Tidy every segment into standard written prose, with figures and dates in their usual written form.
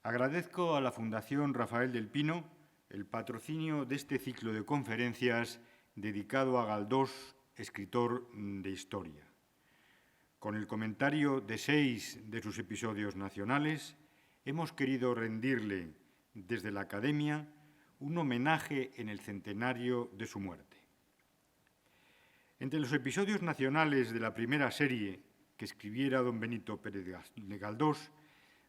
Agradezco a la Fundación Rafael del Pino el patrocinio de este ciclo de conferencias dedicado a Galdós, escritor de historia. Con el comentario de 6 de sus episodios nacionales, hemos querido rendirle desde la Academia un homenaje en el centenario de su muerte. Entre los episodios nacionales de la primera serie que escribiera don Benito Pérez de Galdós,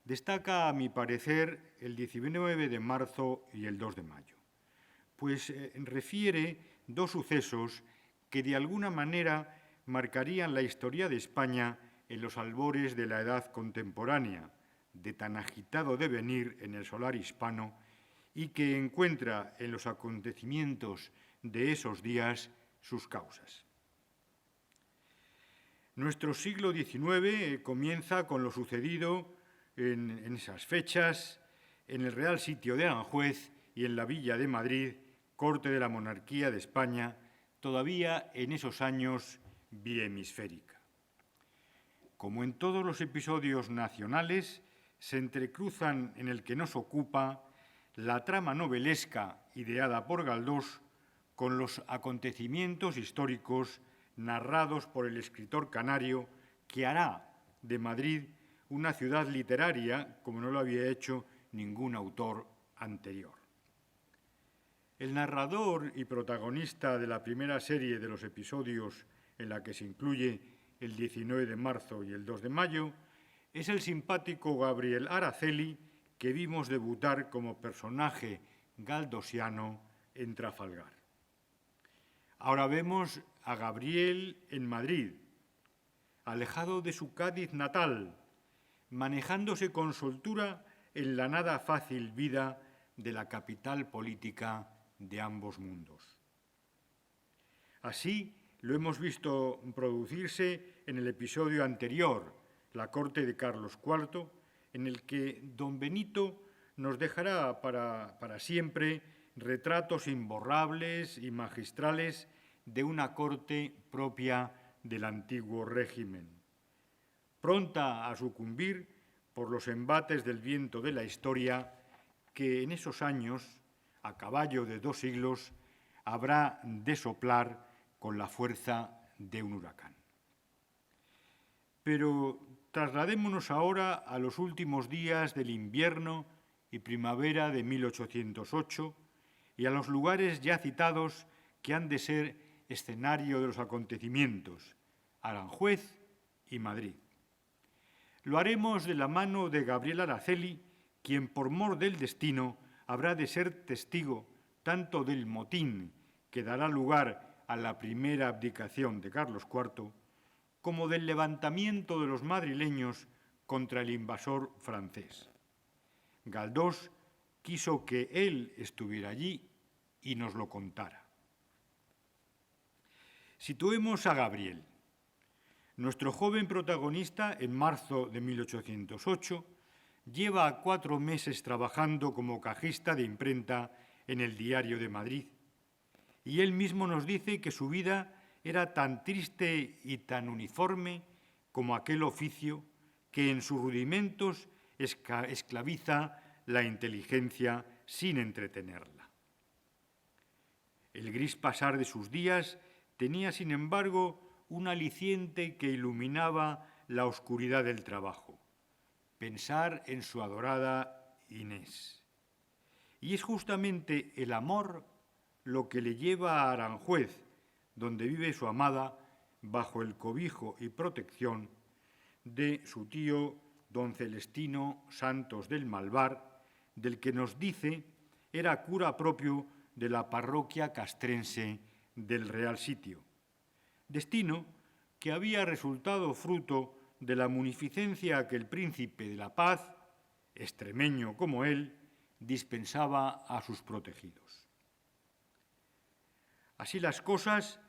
destaca, a mi parecer, el 19 de marzo y el 2 de mayo, pues refiere dos sucesos que de alguna manera marcarían la historia de España en los albores de la edad contemporánea, de tan agitado devenir en el solar hispano, y que encuentra en los acontecimientos de esos días sus causas. Nuestro siglo XIX comienza con lo sucedido en esas fechas en el Real Sitio de Aranjuez y en la Villa de Madrid, corte de la monarquía de España, todavía en esos años bihemisférica. Como en todos los episodios nacionales, se entrecruzan en el que nos ocupa la trama novelesca ideada por Galdós con los acontecimientos históricos narrados por el escritor canario que hará de Madrid una ciudad literaria como no lo había hecho ningún autor anterior. El narrador y protagonista de la primera serie de los episodios en la que se incluye el 19 de marzo y el 2 de mayo es el simpático Gabriel Araceli, que vimos debutar como personaje galdosiano en Trafalgar. Ahora vemos a Gabriel en Madrid, alejado de su Cádiz natal, manejándose con soltura en la nada fácil vida de la capital política de ambos mundos. Así lo hemos visto producirse en el episodio anterior, la corte de Carlos IV, en el que don Benito nos dejará para siempre retratos imborrables y magistrales de una corte propia del antiguo régimen, pronta a sucumbir por los embates del viento de la historia que en esos años, a caballo de 2 siglos, habrá de soplar con la fuerza de un huracán. Pero trasladémonos ahora a los últimos días del invierno y primavera de 1808 y a los lugares ya citados que han de ser escenario de los acontecimientos, Aranjuez y Madrid. Lo haremos de la mano de Gabriel Araceli, quien por mor del destino habrá de ser testigo tanto del motín que dará lugar a la primera abdicación de Carlos IV, como del levantamiento de los madrileños contra el invasor francés. Galdós quiso que él estuviera allí y nos lo contara. Situemos a Gabriel. Nuestro joven protagonista, en marzo de 1808, lleva 4 meses trabajando como cajista de imprenta en el Diario de Madrid, y él mismo nos dice que su vida era tan triste y tan uniforme como aquel oficio que en sus rudimentos esclaviza la inteligencia sin entretenerla. El gris pasar de sus días tenía, sin embargo, un aliciente que iluminaba la oscuridad del trabajo: pensar en su adorada Inés. Y es justamente el amor lo que le lleva a Aranjuez, donde vive su amada, bajo el cobijo y protección de su tío don Celestino Santos del Malvar, del que nos dice era cura propio de la parroquia castrense del Real Sitio. Destino que había resultado fruto de la munificencia que el príncipe de la paz, extremeño como él, dispensaba a sus protegidos. Así las cosas,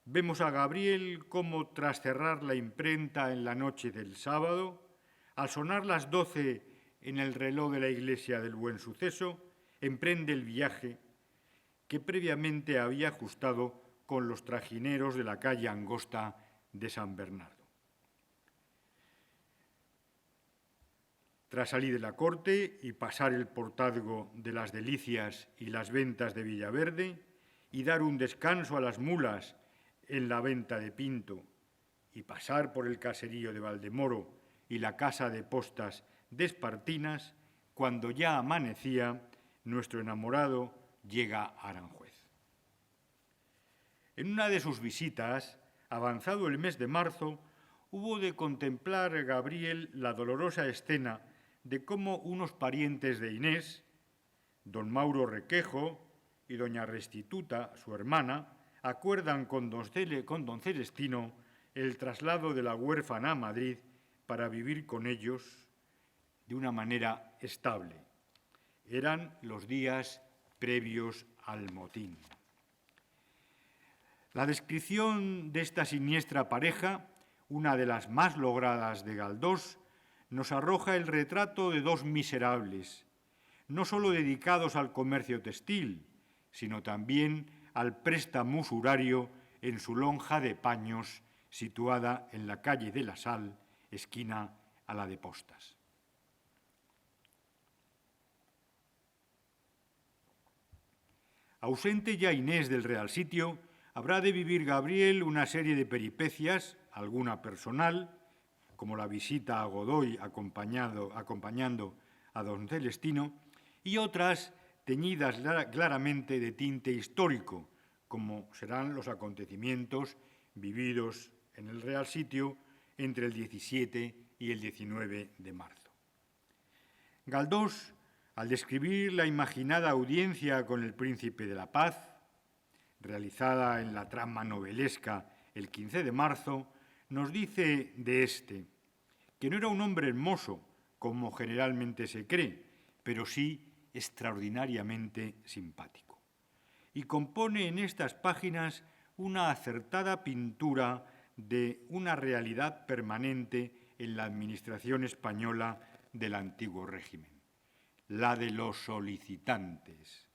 vemos a Gabriel cómo, tras cerrar la imprenta en la noche del sábado, al sonar las 12 en el reloj de la iglesia del Buen Suceso, emprende el viaje que previamente había ajustado con los trajineros de la calle angosta de San Bernardo. Tras salir de la corte y pasar el portazgo de las Delicias y las ventas de Villaverde y dar un descanso a las mulas en la venta de Pinto y pasar por el caserío de Valdemoro y la casa de postas de Espartinas, cuando ya amanecía, nuestro enamorado llega a Aranjuez. En una de sus visitas, avanzado el mes de marzo, hubo de contemplar Gabriel la dolorosa escena de cómo unos parientes de Inés, don Mauro Requejo y doña Restituta, su hermana, acuerdan con don Celestino el traslado de la huérfana a Madrid para vivir con ellos de una manera estable. Eran los días previos al motín. La descripción de esta siniestra pareja, una de las más logradas de Galdós, nos arroja el retrato de dos miserables, no solo dedicados al comercio textil, sino también al préstamo usurario en su lonja de paños situada en la calle de la Sal, esquina a la de Postas. Ausente ya Inés del Real Sitio, habrá de vivir Gabriel una serie de peripecias, alguna personal, como la visita a Godoy acompañando a don Celestino, y otras teñidas claramente de tinte histórico, como serán los acontecimientos vividos en el Real Sitio entre el 17 y el 19 de marzo. Galdós, al describir la imaginada audiencia con el Príncipe de la Paz, realizada en la trama novelesca el 15 de marzo, nos dice de éste que no era un hombre hermoso, como generalmente se cree, pero sí extraordinariamente simpático. Y compone en estas páginas una acertada pintura de una realidad permanente en la administración española del antiguo régimen, la de los solicitantes,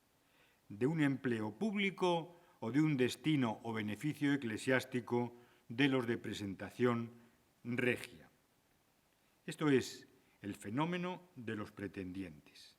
de un empleo público o de un destino o beneficio eclesiástico de los de presentación regia. Esto es el fenómeno de los pretendientes.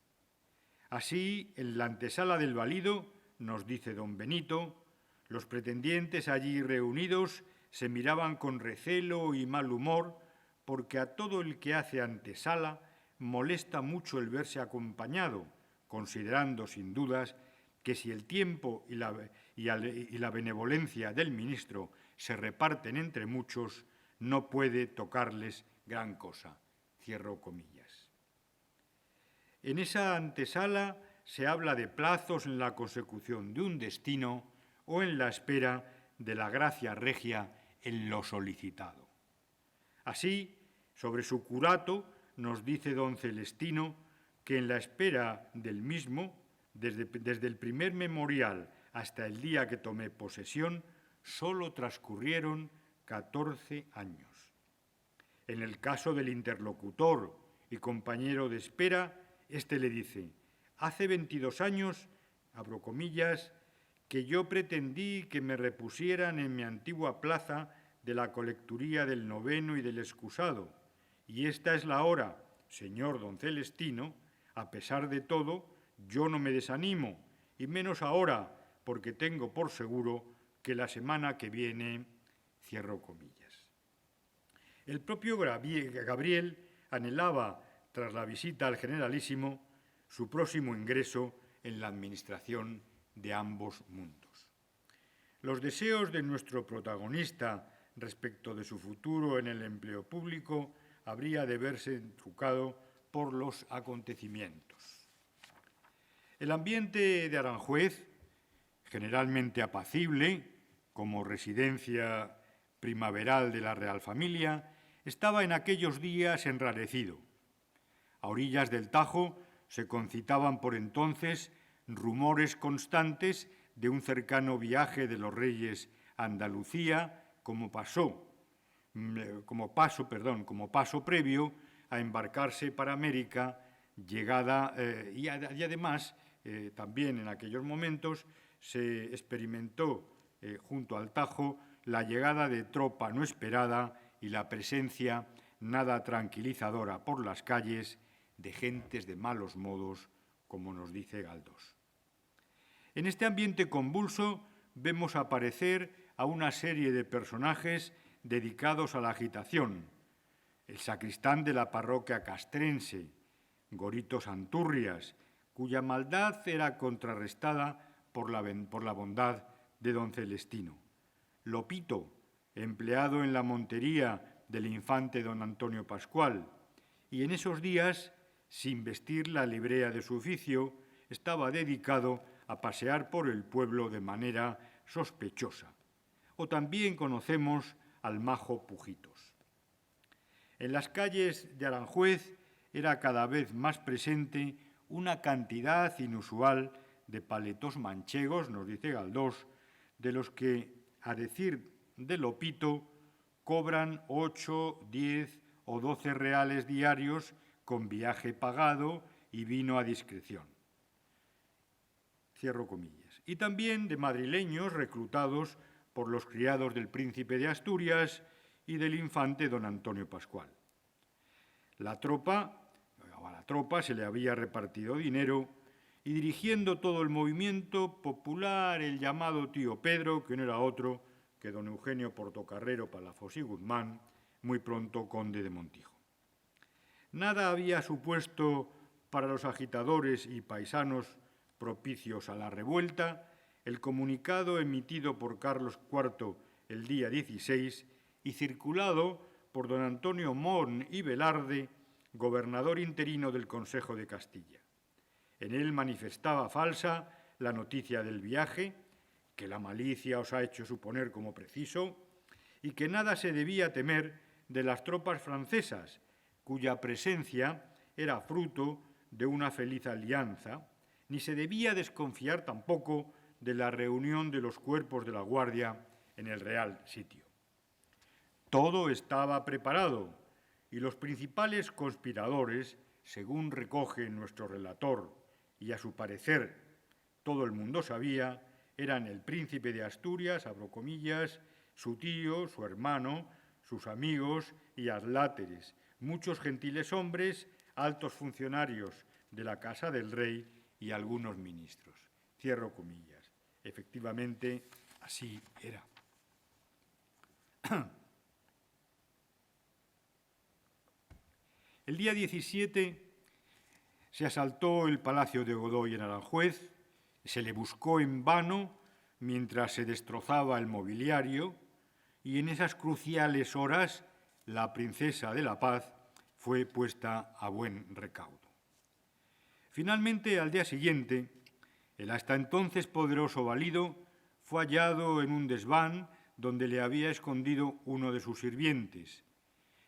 Así, en la antesala del valido, nos dice don Benito, los pretendientes allí reunidos se miraban con recelo y mal humor porque a todo el que hace antesala molesta mucho el verse acompañado, considerando sin dudas que si el tiempo y la benevolencia del ministro se reparten entre muchos, no puede tocarles gran cosa. Cierro comillas. En esa antesala se habla de plazos en la consecución de un destino o en la espera de la gracia regia en lo solicitado. Así, sobre su curato, nos dice don Celestino que en la espera del mismo, desde el primer memorial hasta el día que tomé posesión, solo transcurrieron 14 años. En el caso del interlocutor y compañero de espera, éste le dice, hace 22 años, abro comillas, que yo pretendí que me repusieran en mi antigua plaza de la colecturía del noveno y del excusado, y esta es la hora, señor don Celestino, a pesar de todo, yo no me desanimo, y menos ahora, porque tengo por seguro que la semana que viene, cierro comillas. El propio Gabriel anhelaba, tras la visita al Generalísimo, su próximo ingreso en la administración de ambos mundos. Los deseos de nuestro protagonista respecto de su futuro en el empleo público habría de verse trucado por los acontecimientos. El ambiente de Aranjuez, generalmente apacible, como residencia primaveral de la Real Familia, estaba en aquellos días enrarecido. A orillas del Tajo se concitaban por entonces rumores constantes de un cercano viaje de los reyes a Andalucía como paso previo a embarcarse para América, y además también en aquellos momentos se experimentó junto al Tajo la llegada de tropa no esperada y la presencia nada tranquilizadora por las calles de gentes de malos modos, como nos dice Galdós. En este ambiente convulso vemos aparecer a una serie de personajes dedicados a la agitación: el sacristán de la parroquia castrense, Gorito Santurrias, cuya maldad era contrarrestada por la bondad de don Celestino; Lopito, empleado en la montería del infante don Antonio Pascual, y en esos días, sin vestir la librea de su oficio, estaba dedicado a pasear por el pueblo de manera sospechosa. O también conocemos al majo Pujitos. En las calles de Aranjuez era cada vez más presente una cantidad inusual de paletos manchegos, nos dice Galdós, de los que, a decir de Lopito, cobran 8, 10 o 12 reales diarios con viaje pagado y vino a discreción. Cierro comillas. Y también de madrileños reclutados por los criados del príncipe de Asturias y del infante don Antonio Pascual. A la tropa se le había repartido dinero y, dirigiendo todo el movimiento popular, el llamado tío Pedro, que no era otro que don Eugenio Portocarrero Palafox y Guzmán, muy pronto conde de Montijo. Nada había supuesto para los agitadores y paisanos propicios a la revuelta el comunicado emitido por Carlos IV el día 16 y circulado por don Antonio Mon y Velarde, gobernador interino del Consejo de Castilla. En él manifestaba falsa la noticia del viaje, que la malicia os ha hecho suponer como preciso, y que nada se debía temer de las tropas francesas, cuya presencia era fruto de una feliz alianza, ni se debía desconfiar tampoco de la reunión de los cuerpos de la Guardia en el Real Sitio. Todo estaba preparado y los principales conspiradores, según recoge nuestro relator, y a su parecer todo el mundo sabía, eran el príncipe de Asturias, abro comillas, su tío, su hermano, sus amigos y adláteres, muchos gentiles hombres, altos funcionarios de la Casa del Rey y algunos ministros. Cierro comillas. Efectivamente, así era. El día 17 se asaltó el Palacio de Godoy en Aranjuez, se le buscó en vano mientras se destrozaba el mobiliario y en esas cruciales horas la princesa de la paz fue puesta a buen recaudo. Finalmente, al día siguiente, el hasta entonces poderoso Valido fue hallado en un desván donde le había escondido uno de sus sirvientes.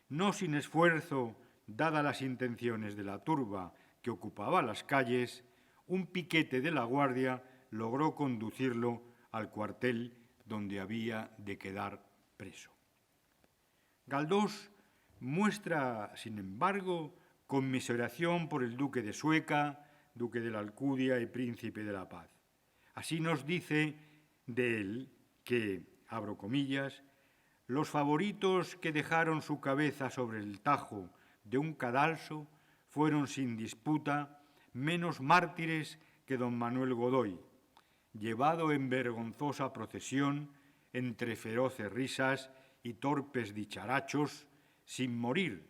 No sin esfuerzo, dadas las intenciones de la turba que ocupaba las calles, un piquete de la Guardia logró conducirlo al cuartel donde había de quedar preso. Galdós muestra, sin embargo, conmiseración por el duque de Sueca, duque de la Alcudia y príncipe de la paz. Así nos dice de él que, abro comillas, los favoritos que dejaron su cabeza sobre el tajo de un cadalso fueron sin disputa menos mártires que don Manuel Godoy, llevado en vergonzosa procesión entre feroces risas y torpes dicharachos, sin morir,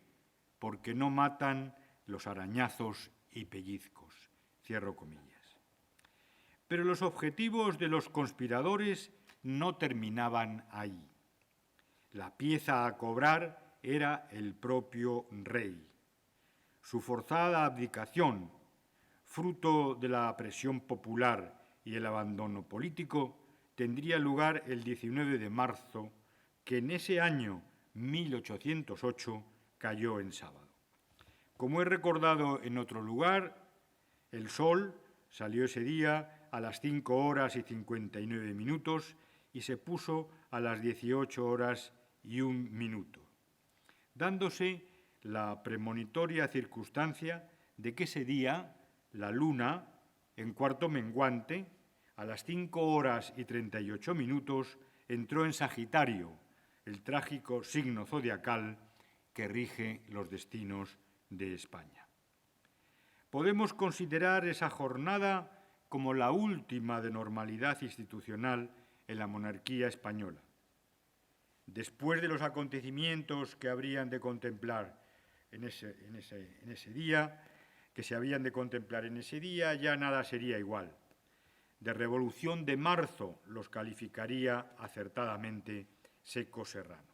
porque no matan los arañazos y pellizcos. Cierro comillas. Pero los objetivos de los conspiradores no terminaban ahí. La pieza a cobrar era el propio rey. Su forzada abdicación, fruto de la presión popular y el abandono político, tendría lugar el 19 de marzo, que en ese año 1808 cayó en sábado. Como he recordado en otro lugar, el sol salió ese día a las 5:59 y se puso a las 18:01, dándose la premonitoria circunstancia de que ese día la luna, en cuarto menguante, a las 5:38, entró en Sagitario, el trágico signo zodiacal que rige los destinos de España. Podemos considerar esa jornada como la última de normalidad institucional en la monarquía española. Después de los acontecimientos que habrían de contemplar en ese día, que se habían de contemplar en ese día, ya nada sería igual. De Revolución de Marzo los calificaría acertadamente Seco Serrano.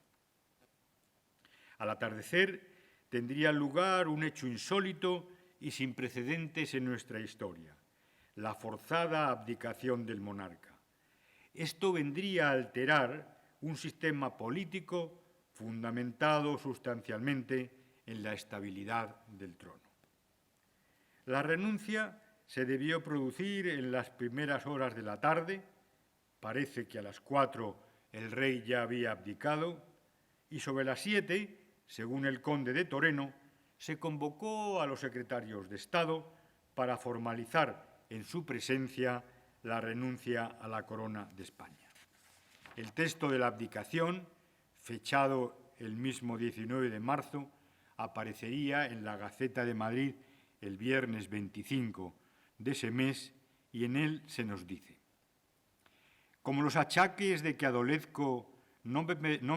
Al atardecer tendría lugar un hecho insólito y sin precedentes en nuestra historia: la forzada abdicación del monarca. Esto vendría a alterar un sistema político fundamentado sustancialmente en la estabilidad del trono. La renuncia se debió producir en las primeras horas de la tarde. Parece que a las 4 el rey ya había abdicado, y sobre las 7, según el conde de Toreno, se convocó a los secretarios de Estado para formalizar en su presencia la renuncia a la corona de España. El texto de la abdicación, fechado el mismo 19 de marzo, aparecería en la Gaceta de Madrid el viernes 25 de ese mes, y en él se nos dice: como los achaques de que adolezco no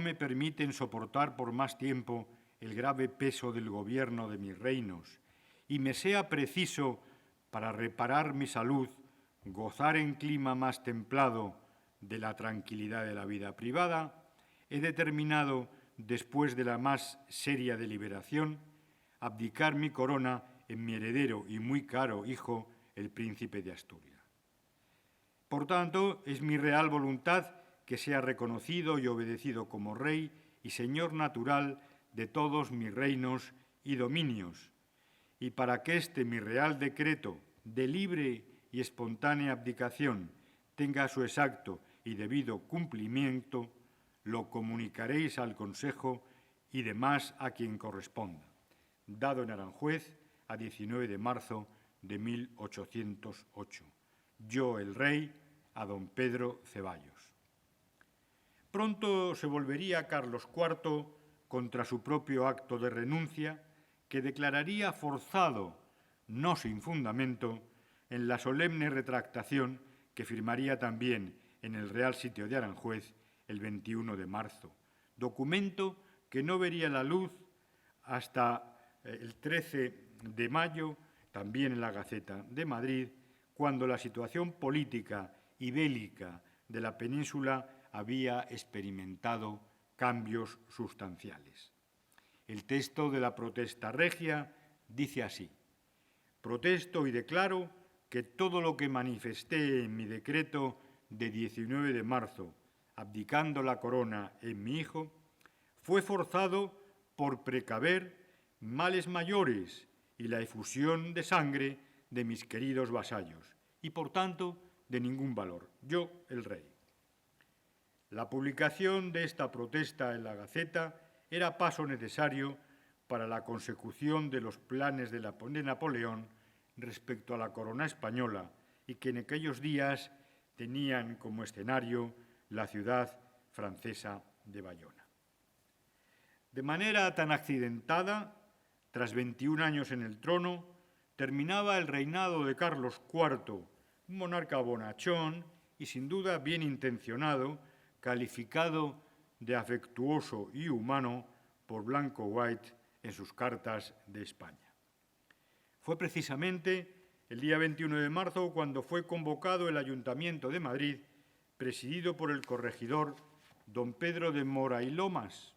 me permiten soportar por más tiempo el grave peso del gobierno de mis reinos, y me sea preciso, para reparar mi salud, gozar en clima más templado de la tranquilidad de la vida privada, he determinado, después de la más seria deliberación, abdicar mi corona en mi heredero y muy caro hijo, el príncipe de Asturias. Por tanto, es mi real voluntad que sea reconocido y obedecido como rey y señor natural de todos mis reinos y dominios, y para que este mi real decreto de libre y espontánea abdicación tenga su exacto y debido cumplimiento, lo comunicaréis al Consejo y demás a quien corresponda. Dado en Aranjuez a 19 de marzo de 1808. Yo, el rey, a don Pedro Ceballos. Pronto se volvería Carlos IV contra su propio acto de renuncia, que declararía forzado, no sin fundamento, en la solemne retractación que firmaría también en el Real Sitio de Aranjuez el 21 de marzo, documento que no vería la luz hasta el 13 de mayo, también en la Gaceta de Madrid, cuando la situación política y bélica de la península había experimentado cambios sustanciales. El texto de la protesta regia dice así: protesto y declaro que todo lo que manifesté en mi decreto de 19 de marzo, abdicando la corona en mi hijo, fue forzado por precaver males mayores y la efusión de sangre de mis queridos vasallos, y por tanto de ningún valor. Yo, el rey. La publicación de esta protesta en la Gaceta era paso necesario para la consecución de los planes de Napoleón respecto a la corona española, y que en aquellos días tenían como escenario la ciudad francesa de Bayona. De manera tan accidentada, tras 21 años en el trono, terminaba el reinado de Carlos IV, un monarca bonachón y sin duda bien intencionado, calificado de afectuoso y humano por Blanco White en sus cartas de España. Fue precisamente el día 21 de marzo cuando fue convocado el Ayuntamiento de Madrid, presidido por el corregidor don Pedro de Mora y Lomas.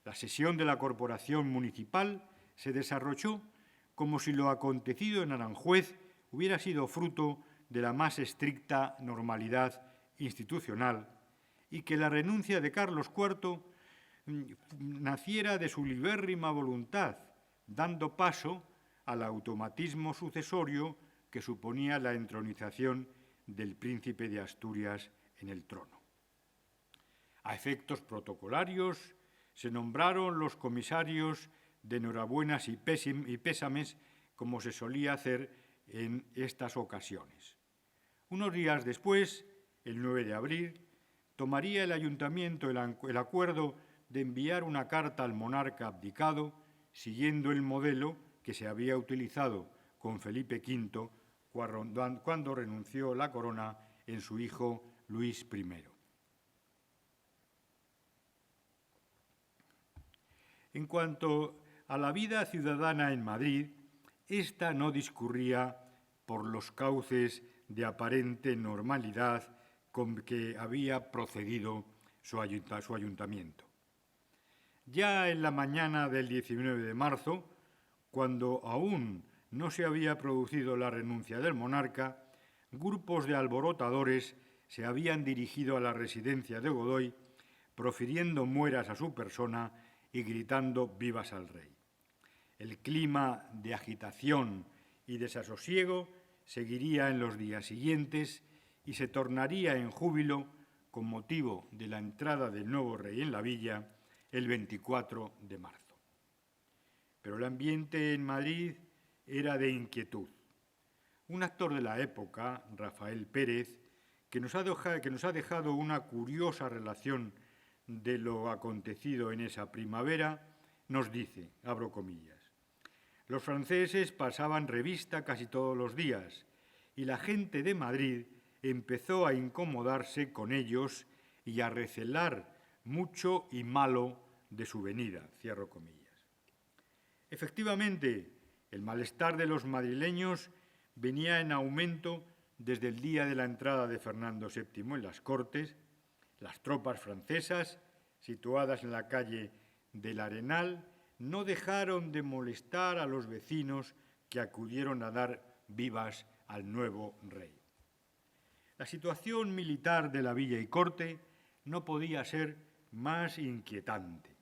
La sesión de la corporación municipal se desarrolló como si lo acontecido en Aranjuez hubiera sido fruto de la más estricta normalidad institucional y que la renuncia de Carlos IV naciera de su libérrima voluntad, dando paso al automatismo sucesorio que suponía la entronización del príncipe de Asturias en el trono. A efectos protocolarios se nombraron los comisarios de enhorabuenas y pésames, como se solía hacer en estas ocasiones. Unos días después, el 9 de abril, tomaría el ayuntamiento el acuerdo de enviar una carta al monarca abdicado, siguiendo el modelo que se había utilizado con Felipe V cuando renunció la corona en su hijo Luis I. En cuanto a la vida ciudadana en Madrid, esta no discurría por los cauces de aparente normalidad con que había procedido su ayuntamiento. Ya en la mañana del 19 de marzo, cuando aún no se había producido la renuncia del monarca, grupos de alborotadores se habían dirigido a la residencia de Godoy, profiriendo mueras a su persona y gritando vivas al rey. El clima de agitación y desasosiego seguiría en los días siguientes y se tornaría en júbilo con motivo de la entrada del nuevo rey en la villa el 24 de marzo. Pero el ambiente en Madrid era de inquietud. Un actor de la época, Rafael Pérez, que nos ha dejado una curiosa relación de lo acontecido en esa primavera, nos dice, abro comillas, los franceses pasaban revista casi todos los días y la gente de Madrid empezó a incomodarse con ellos y a recelar mucho y malo de su venida, cierro comillas. Efectivamente, el malestar de los madrileños venía en aumento desde el día de la entrada de Fernando VII en las Cortes. Las tropas francesas, situadas en la calle del Arenal, no dejaron de molestar a los vecinos que acudieron a dar vivas al nuevo rey. La situación militar de la villa y corte no podía ser más inquietante.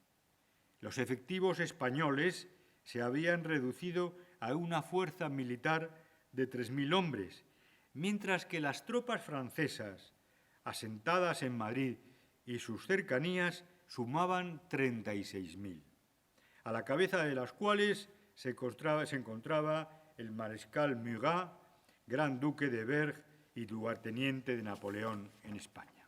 Los efectivos españoles se habían reducido a una fuerza militar de 3.000 hombres, mientras que las tropas francesas, asentadas en Madrid y sus cercanías, sumaban 36.000, a la cabeza de las cuales se encontraba el mariscal Murat, gran duque de Berg y lugarteniente de Napoleón en España.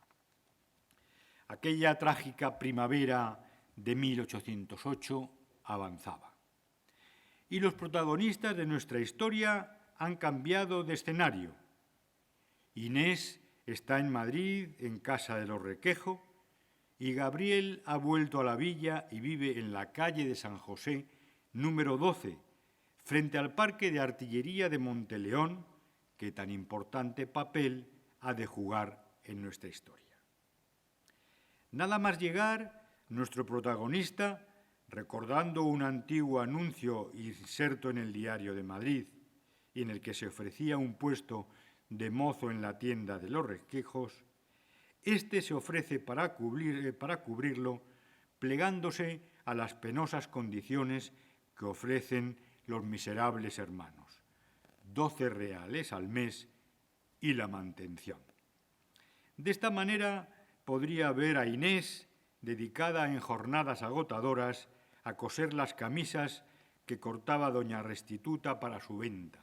Aquella trágica primavera de 1808 avanzaba. Y los protagonistas de nuestra historia han cambiado de escenario. Inés está en Madrid, en casa de los Requejo, y Gabriel ha vuelto a la villa y vive en la calle de San José, número 12, frente al Parque de Artillería de Monteleón, que tan importante papel ha de jugar en nuestra historia. Nada más llegar, nuestro protagonista, recordando un antiguo anuncio inserto en el Diario de Madrid, y en el que se ofrecía un puesto de mozo en la tienda de los Requejos, este se ofrece para cubrirlo, plegándose a las penosas condiciones que ofrecen los miserables hermanos, 12 reales al mes y la mantención. De esta manera podría ver a Inés, dedicada en jornadas agotadoras a coser las camisas que cortaba doña Restituta para su venta.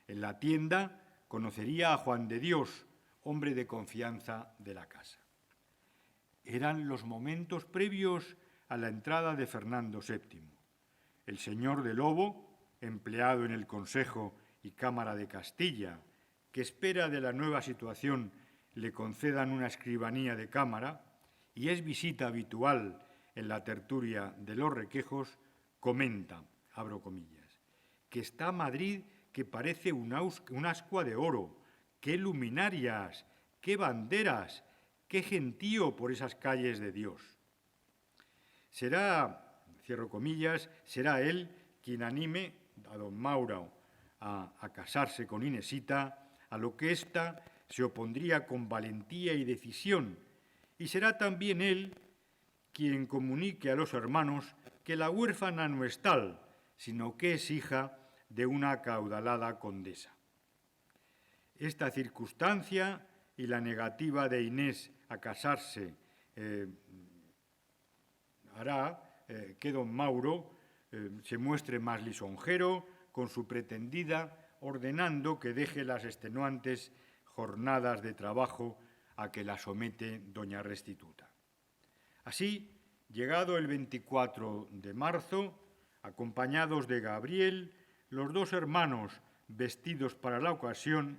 En la tienda conocería a Juan de Dios, hombre de confianza de la casa. Eran los momentos previos a la entrada de Fernando VII. El señor de Lobo, empleado en el Consejo y Cámara de Castilla, que espera de la nueva situación le concedan una escribanía de cámara y es visita habitual en la tertulia de los Requejos, comenta, abro comillas, que está Madrid que parece un ascua de oro, qué luminarias, qué banderas, qué gentío por esas calles de Dios. Será, cierro comillas, será él quien anime a don Mauro a casarse con Inesita, a lo que ésta se opondría con valentía y decisión, y será también él quien comunique a los hermanos que la huérfana no es tal, sino que es hija de una acaudalada condesa. Esta circunstancia y la negativa de Inés a casarse hará que don Mauro se muestre más lisonjero con su pretendida, ordenando que deje las extenuantes jornadas de trabajo a que la somete doña Restituta. Así, llegado el 24 de marzo, acompañados de Gabriel, los dos hermanos vestidos para la ocasión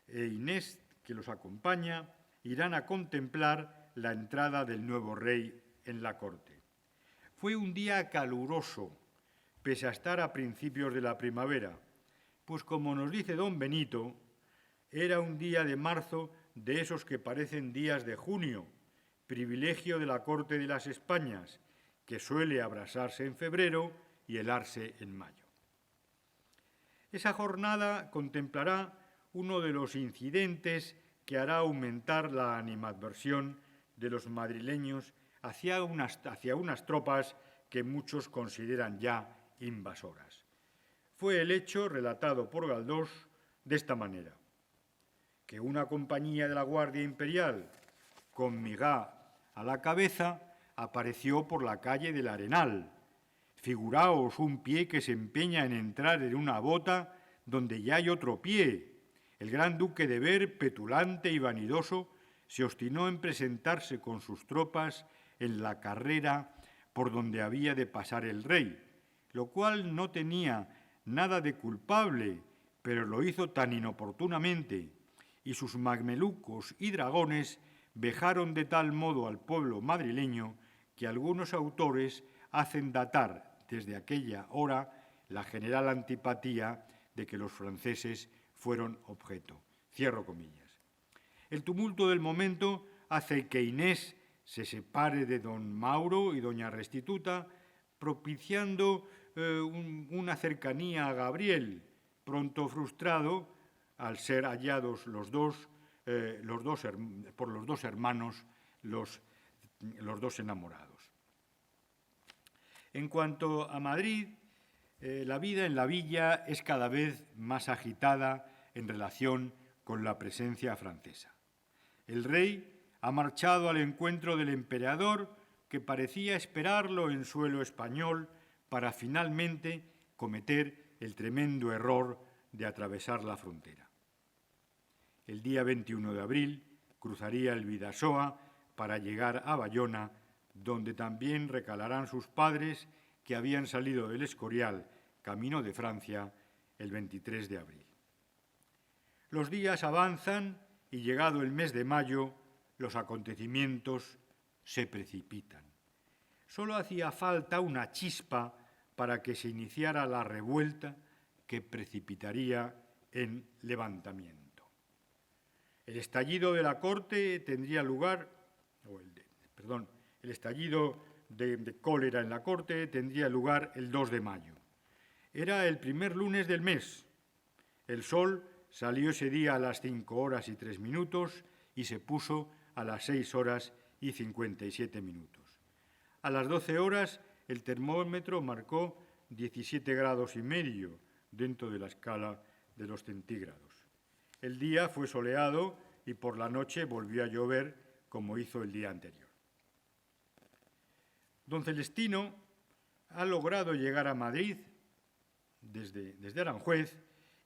e Inés, que los acompaña, irán a contemplar la entrada del nuevo rey en la corte. Fue un día caluroso, pese a estar a principios de la primavera, pues como nos dice don Benito, era un día de marzo de esos que parecen días de junio, privilegio de la corte de las Españas, que suele abrasarse en febrero y helarse en mayo. Esa jornada contemplará uno de los incidentes que hará aumentar la animadversión de los madrileños hacia unas tropas que muchos consideran ya invasoras. Fue el hecho, relatado por Galdós, de esta manera: que una compañía de la Guardia Imperial, con Migá a la cabeza, apareció por la calle del Arenal. Figuraos un pie que se empeña en entrar en una bota donde ya hay otro pie. El gran duque de Ber, petulante y vanidoso, se obstinó en presentarse con sus tropas en la carrera por donde había de pasar el rey, lo cual no tenía nada de culpable, pero lo hizo tan inoportunamente, y sus mamelucos y dragones vejaron de tal modo al pueblo madrileño que algunos autores hacen datar desde aquella hora la general antipatía de que los franceses fueron objeto. Cierro comillas. El tumulto del momento hace que Inés se separe de don Mauro y doña Restituta, propiciando una cercanía a Gabriel, pronto frustrado al ser hallados por los dos hermanos, los dos enamorados. En cuanto a Madrid, la vida en la villa es cada vez más agitada en relación con la presencia francesa. El rey ha marchado al encuentro del emperador, que parecía esperarlo en suelo español para finalmente cometer el tremendo error de atravesar la frontera. El día 21 de abril cruzaría el Bidasoa para llegar a Bayona, donde también recalarán sus padres, que habían salido del Escorial, camino de Francia, el 23 de abril. Los días avanzan y, llegado el mes de mayo, los acontecimientos se precipitan. Solo hacía falta una chispa para que se iniciara la revuelta que precipitaría en levantamiento. El estallido de la corte tendría lugar, el estallido de cólera en la corte tendría lugar el 2 de mayo. Era el primer lunes del mes. El sol salió ese día a las 5:03 y se puso a las 6:57. A las 12 horas el termómetro marcó 17,5 grados dentro de la escala de los centígrados. El día fue soleado y por la noche volvió a llover, como hizo el día anterior. Don Celestino ha logrado llegar a Madrid desde Aranjuez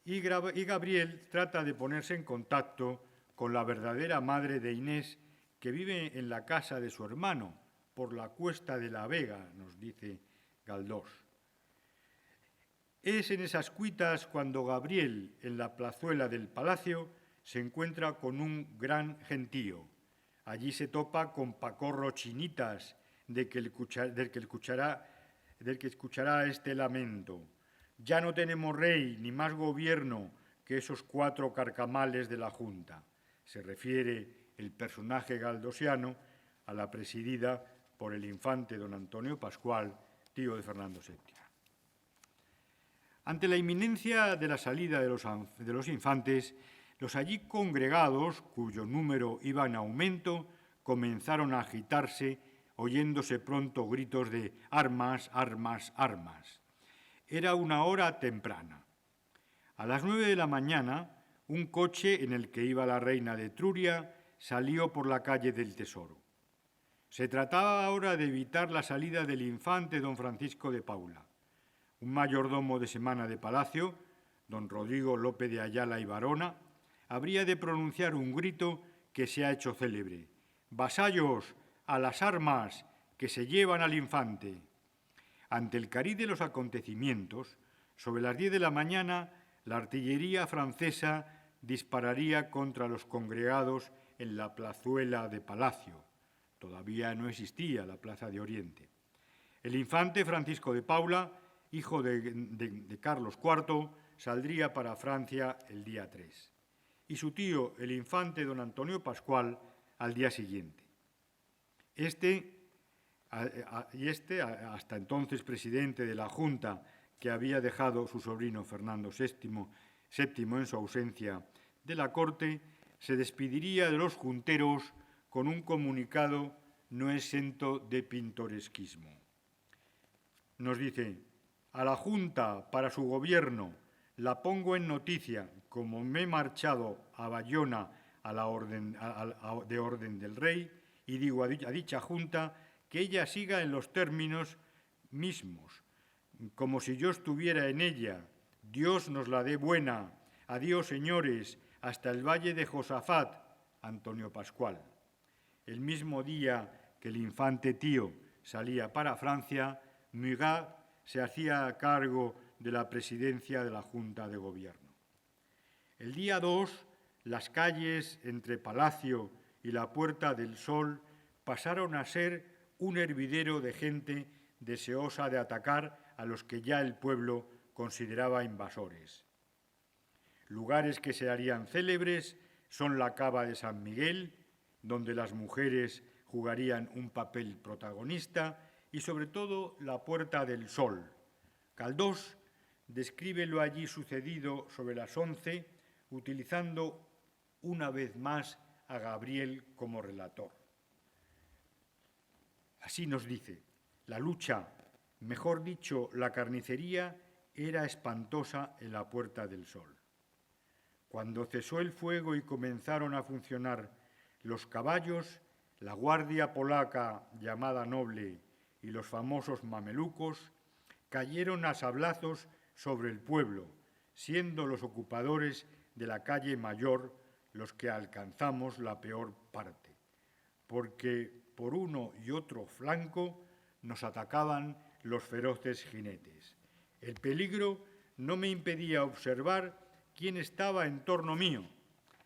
y Gabriel trata de ponerse en contacto con la verdadera madre de Inés, que vive en la casa de su hermano, por la Cuesta de la Vega, nos dice Galdós. Es en esas cuitas cuando Gabriel, en la plazuela del palacio, se encuentra con un gran gentío. Allí se topa con Pacorro Chinitas, del que escuchará este lamento. Ya no tenemos rey ni más gobierno que esos 4 carcamales de la Junta. Se refiere el personaje galdosiano a la presidida por el infante don Antonio Pascual, tío de Fernando VII. Ante la inminencia de la salida de los infantes, los allí congregados, cuyo número iba en aumento, comenzaron a agitarse, oyéndose pronto gritos de «armas, armas, armas». Era una hora temprana. A las 9 de la mañana, un coche en el que iba la reina de Etruria salió por la calle del Tesoro. Se trataba ahora de evitar la salida del infante don Francisco de Paula. Un mayordomo de semana de palacio, don Rodrigo López de Ayala y Varona, habría de pronunciar un grito que se ha hecho célebre: «Vasallos, a las armas, que se llevan al infante». Ante el cariz de los acontecimientos, Sobre las 10 de la mañana, la artillería francesa dispararía contra los congregados en la plazuela de Palacio. Todavía no existía la Plaza de Oriente. El infante Francisco de Paula, hijo de Carlos IV, saldría para Francia el día 3. Y su tío, el infante don Antonio Pascual, al día siguiente. Hasta entonces presidente de la Junta, que había dejado su sobrino Fernando VII en su ausencia de la corte, se despediría de los junteros con un comunicado no exento de pintoresquismo. Nos dice: a la Junta para su gobierno la pongo en noticia, como me he marchado a Bayona de orden del rey, y digo a dicha Junta que ella siga en los términos mismos, como si yo estuviera en ella. Dios nos la dé buena. Adiós, señores, hasta el valle de Josafat. Antonio Pascual. El mismo día que el infante tío salía para Francia, Murat se hacía cargo de la presidencia de la Junta de Gobierno. El día 2, las calles entre Palacio y la Puerta del Sol pasaron a ser un hervidero de gente deseosa de atacar a los que ya el pueblo consideraba invasores. Lugares que se harían célebres son la cava de San Miguel, donde las mujeres jugarían un papel protagonista, y sobre todo la Puerta del Sol. Caldós describe lo allí sucedido sobre las 11, utilizando una vez más a Gabriel como relator. Así nos dice: la lucha, mejor dicho, la carnicería, era espantosa en la Puerta del Sol. Cuando cesó el fuego y comenzaron a funcionar los caballos, la guardia polaca llamada Noble y los famosos mamelucos cayeron a sablazos sobre el pueblo, siendo los ocupadores de la calle Mayor los que alcanzamos la peor parte, porque por uno y otro flanco nos atacaban los feroces jinetes. El peligro no me impedía observar quién estaba en torno mío.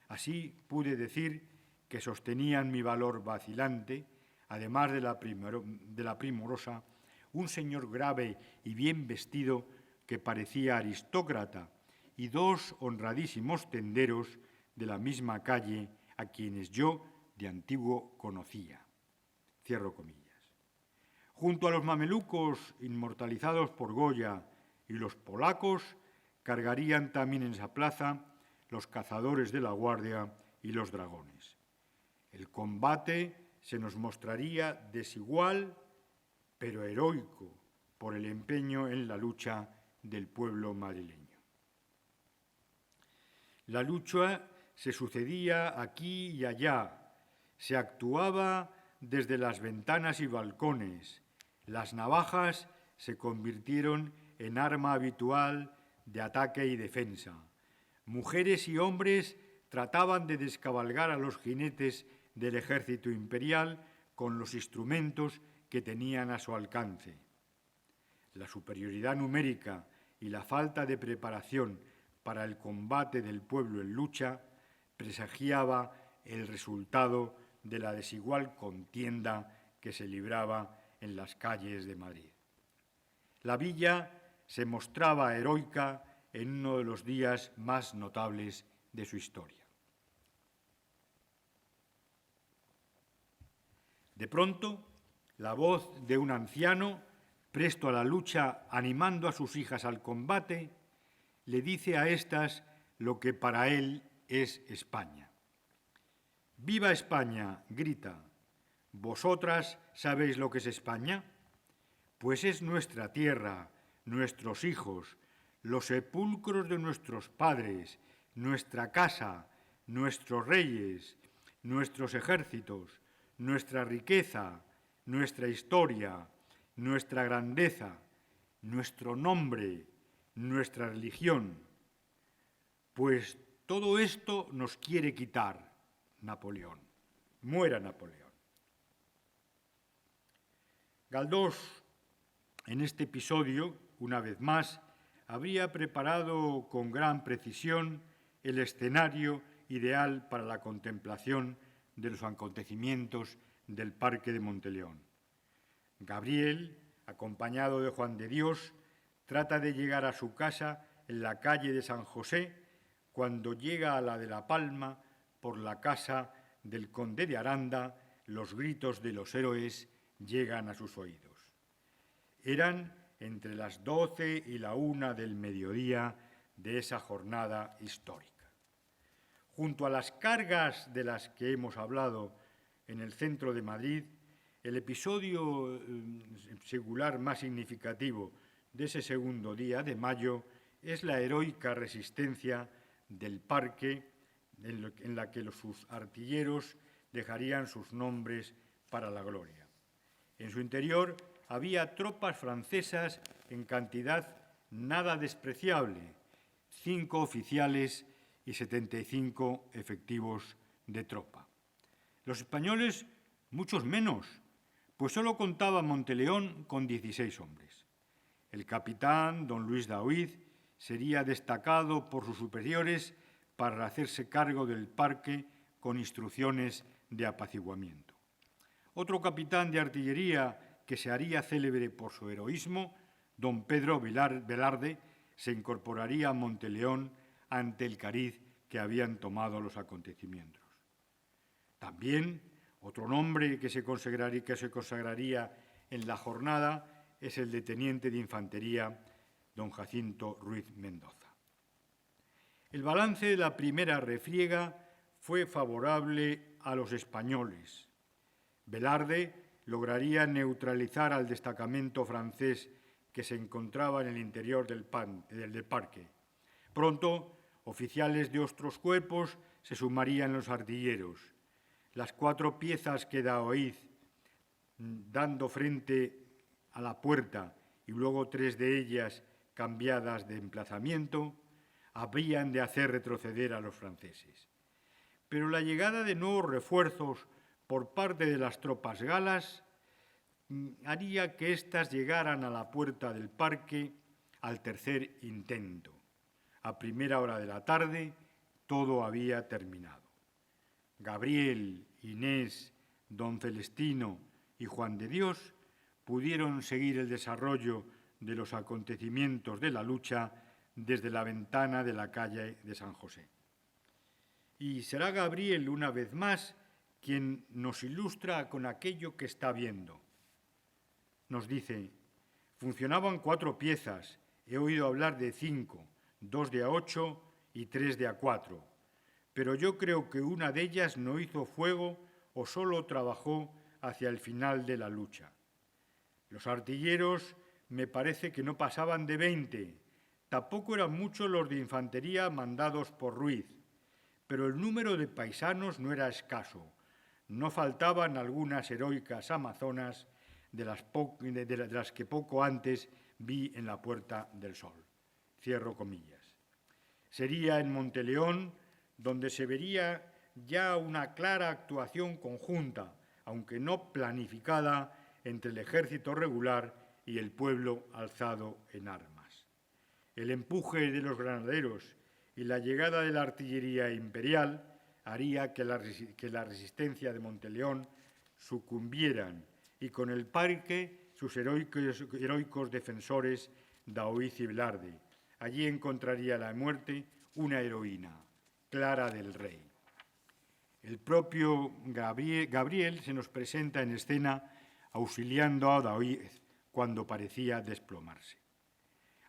Así pude decir que sostenían mi valor vacilante, además de la primorosa, un señor grave y bien vestido que parecía aristócrata, y dos honradísimos tenderos de la misma calle a quienes yo de antiguo conocía. Cierro comillas. Junto a los mamelucos inmortalizados por Goya y los polacos, cargarían también en esa plaza los cazadores de la Guardia y los dragones. El combate se nos mostraría desigual, pero heroico, por el empeño en la lucha del pueblo madrileño. La lucha se sucedía aquí y allá, se actuaba desde las ventanas y balcones. Las navajas se convirtieron en arma habitual de ataque y defensa. Mujeres y hombres trataban de descabalgar a los jinetes del ejército imperial con los instrumentos que tenían a su alcance. La superioridad numérica y la falta de preparación para el combate del pueblo en lucha presagiaba el resultado de la desigual contienda que se libraba en las calles de Madrid. La villa se mostraba heroica en uno de los días más notables de su historia. De pronto, la voz de un anciano, presto a la lucha, animando a sus hijas al combate, le dice a éstas lo que para él es España. ¡Viva España!, grita. ¿Vosotras sabéis lo que es España? Pues es nuestra tierra, nuestros hijos, los sepulcros de nuestros padres, nuestra casa, nuestros reyes, nuestros ejércitos, nuestra riqueza, nuestra historia, nuestra grandeza, nuestro nombre, nuestra religión. Pues todo esto nos quiere quitar Napoleón. Muera Napoleón. Galdós, en este episodio, una vez más, habría preparado con gran precisión el escenario ideal para la contemplación de los acontecimientos del Parque de Monteleón. Gabriel, acompañado de Juan de Dios, trata de llegar a su casa en la calle de San José cuando llega a la de La Palma por la casa del conde de Aranda. Los gritos de los héroes llegan a sus oídos. Eran entre las 12 y la 1 del mediodía de esa jornada histórica. Junto a las cargas de las que hemos hablado en el centro de Madrid, el episodio singular más significativo de ese segundo día de mayo es la heroica resistencia del parque en la que sus artilleros dejarían sus nombres para la gloria. En su interior había tropas francesas en cantidad nada despreciable, 5 oficiales y 75 efectivos de tropa. Los españoles, muchos menos, pues solo contaba Monteleón con 16 hombres. El capitán, don Luis Daoiz, sería destacado por sus superiores para hacerse cargo del parque con instrucciones de apaciguamiento. Otro capitán de artillería que se haría célebre por su heroísmo, don Pedro Velarde, se incorporaría a Monteleón ante el cariz que habían tomado los acontecimientos. También otro nombre que se consagraría en la jornada es el de teniente de infantería, don Jacinto Ruiz Mendoza. El balance de la primera refriega fue favorable a los españoles. Velarde lograría neutralizar al destacamento francés que se encontraba en el interior del parque. Pronto, oficiales de otros cuerpos se sumarían los artilleros. Las 4 piezas que Daoiz, dando frente a la puerta, y luego 3 de ellas cambiadas de emplazamiento, habrían de hacer retroceder a los franceses. Pero la llegada de nuevos refuerzos por parte de las tropas galas haría que éstas llegaran a la puerta del parque al tercer intento. A primera hora de la tarde todo había terminado. Gabriel, Inés, don Celestino y Juan de Dios pudieron seguir el desarrollo de los acontecimientos de la lucha desde la ventana de la calle de San José. Y será Gabriel, una vez más, quien nos ilustra con aquello que está viendo. Nos dice: funcionaban 4 piezas, he oído hablar de 5, 2 de A8 y 3 de A4, pero yo creo que una de ellas no hizo fuego o solo trabajó hacia el final de la lucha. Los artilleros me parece que no pasaban de 20, tampoco eran muchos los de infantería mandados por Ruiz, pero el número de paisanos no era escaso. No faltaban algunas heroicas amazonas de las que poco antes vi en la Puerta del Sol. Cierro comillas. Sería en Monteleón donde se vería ya una clara actuación conjunta, aunque no planificada, entre el ejército regular y el pueblo alzado en armas. El empuje de los granaderos y la llegada de la artillería imperial haría que la resistencia de Monteleón sucumbieran y con el parque sus heroicos defensores Daoiz y Velarde. Allí encontraría la muerte una heroína, Clara del Rey. El propio Gabriel se nos presenta en escena auxiliando a Daoiz cuando parecía desplomarse.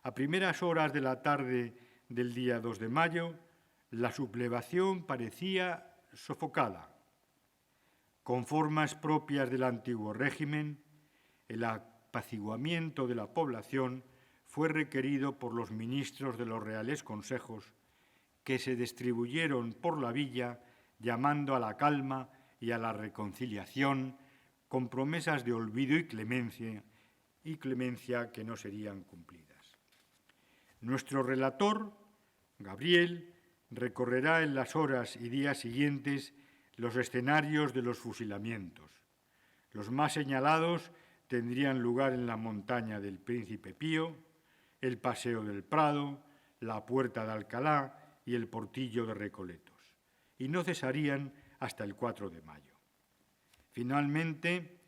A primeras horas de la tarde del día 2 de mayo, la sublevación parecía sofocada. Con formas propias del antiguo régimen, el apaciguamiento de la población fue requerido por los ministros de los reales consejos, que se distribuyeron por la villa llamando a la calma y a la reconciliación con promesas de olvido y clemencia que no serían cumplidas. Nuestro relator, Gabriel, recorrerá en las horas y días siguientes los escenarios de los fusilamientos. Los más señalados tendrían lugar en la montaña del Príncipe Pío, el Paseo del Prado, la Puerta de Alcalá y el Portillo de Recoletos, y no cesarían hasta el 4 de mayo. Finalmente,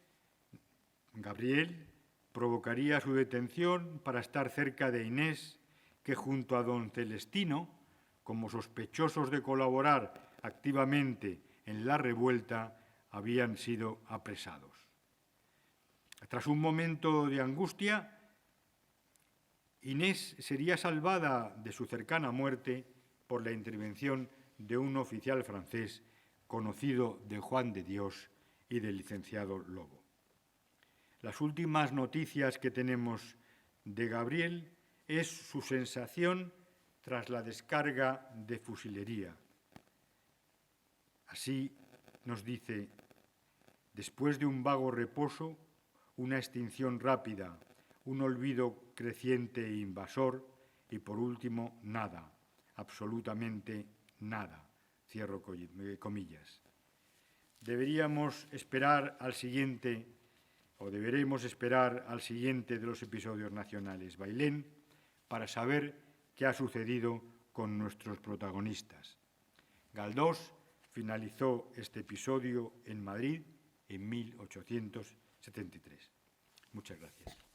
Gabriel provocaría su detención para estar cerca de Inés, que junto a don Celestino, como sospechosos de colaborar activamente en la revuelta, habían sido apresados. Tras un momento de angustia, Inés sería salvada de su cercana muerte por la intervención de un oficial francés conocido de Juan de Dios y del licenciado Lobo. Las últimas noticias que tenemos de Gabriel es su sensación tras la descarga de fusilería. Así nos dice: después de un vago reposo, una extinción rápida, un olvido creciente e invasor, y por último, nada, absolutamente nada. Cierro comillas. Deberemos esperar al siguiente de los episodios nacionales, Bailén, para saber qué ha sucedido con nuestros protagonistas. Galdós finalizó este episodio en Madrid en 1873. Muchas gracias.